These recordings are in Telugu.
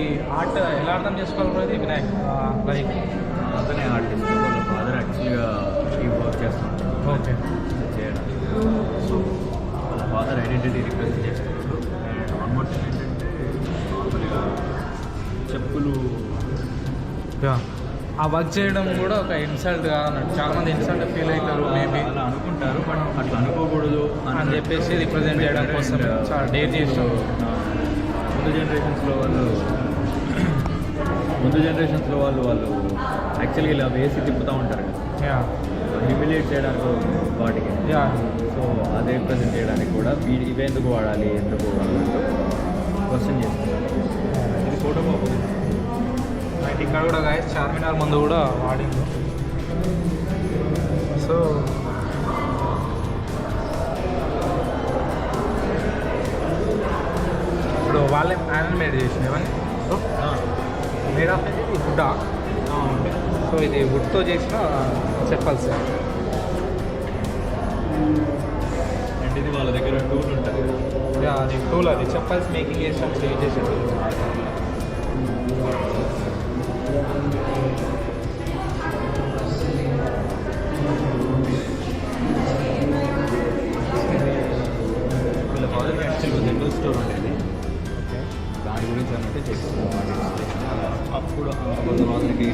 ఇది ఆర్ట్ ఎలా అర్థం చేసుకోవాలి వినాయక్ లైక్ అతనే ఆర్టిస్ట్ వాళ్ళ ఫాదర్ యాక్చువల్గా ఈ వర్క్ చేస్తున్నాడు. ఓకే చేయడానికి సో వాళ్ళ ఫాదర్ ఐడెంటిటీ రిప్రజెంట్ చేస్తున్నాడు. అండ్ వన్ మోర్ థింగ్ ఏంటంటే నార్మల్గా చెప్పులు ఆ వర్క్ చేయడం కూడా ఒక ఇన్సల్ట్ కాదన్నట్టు చాలా మంది ఇన్సల్ట్ ఫీల్ అవుతారు మేబీ అలా అనుకుంటారు, బట్ అట్లా అనుకోకూడదు అని చెప్పేసి రిప్రజెంట్ చేయడం కోసం చాలా డేర్ చేస్తాం. ముందు జనరేషన్స్లో వాళ్ళు యాక్చువల్గా ఇలా వేసి తిప్పుతూ ఉంటారు కదా, హ్యూమిలియేట్ చేయడానికి వాటికి. సో అదే రిప్రజెంట్ చేయడానికి కూడా ఇవే ఎందుకు వాడాలి ఎందుకు అన్నట్టు క్వశ్చన్ చేస్తున్నారు. ఇది ఫోటో బాబు అండ్ ఇక్కడ కూడా గాయస్ చార్మినార్ ముందు కూడా వాడింది. సో ఇప్పుడు వాళ్ళే మేడ్ చేసింది ఇవన్నీ మేడ్ ఆఫ్ ఇది వుడ్. సో ఇది వుడ్తో చేసిన చెప్పాల్సి. అండ్ ఇది వాళ్ళ దగ్గర టూల్ ఉంటుంది. అది టూల్, అది చెప్పాల్సి మేకింగ్ చేసిన చేసే టూల్. వీళ్ళ ఫాదర్కి యాక్చువల్గా జనరల్ స్టోర్ ఉండేది. దాని గురించి అన్నట్టు చేస్తున్నాం. అప్పుడు వాళ్ళ ఫాదర్కి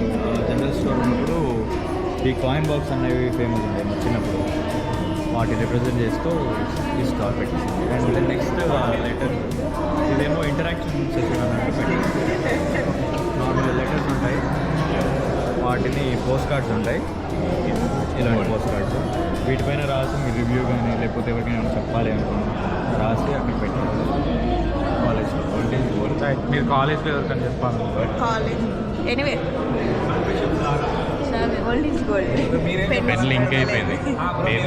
జనరల్ స్టోర్ ఉన్నప్పుడు ఈ కాయిన్ బాక్స్ అనేవి ఫేమస్ ఉంటాయి మా చిన్నప్పుడు. వాటిని రిప్రజెంట్ చేస్తూ ఈ స్టార్ పెట్టేసింది. అండ్ నెక్స్ట్ లెటర్, ఇదేమో ఇంటరాక్షన్ సెషన్ అన్నట్టు పెట్టి నార్మల్ లెటర్స్ ఉంటాయి, వాటిని పోస్ట్ కార్డ్స్ ఉంటాయి, ఇలాంటి పోస్ట్ కార్డ్స్. వీటిపైన రాసి మీ రివ్యూ కానీ లేకపోతే ఎవరికైనా చెప్పాలి అనుకున్నాం రాసి అక్కడ పెట్టారు. College old age gold. మీరు కాలేజ్లో ఎవరికని చెప్పాలి? College anyway old is gold. Pen link అయిపోయింది.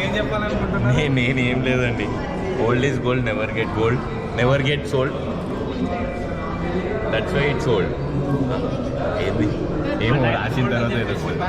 ఏం చెప్పాలనుకుంటున్నా? నేనేం లేదండి. Old is gold, never get gold, never get sold, that's why it's old. ఏంది ఏమో రాసిన తర్వాత తెలుస్తుంది.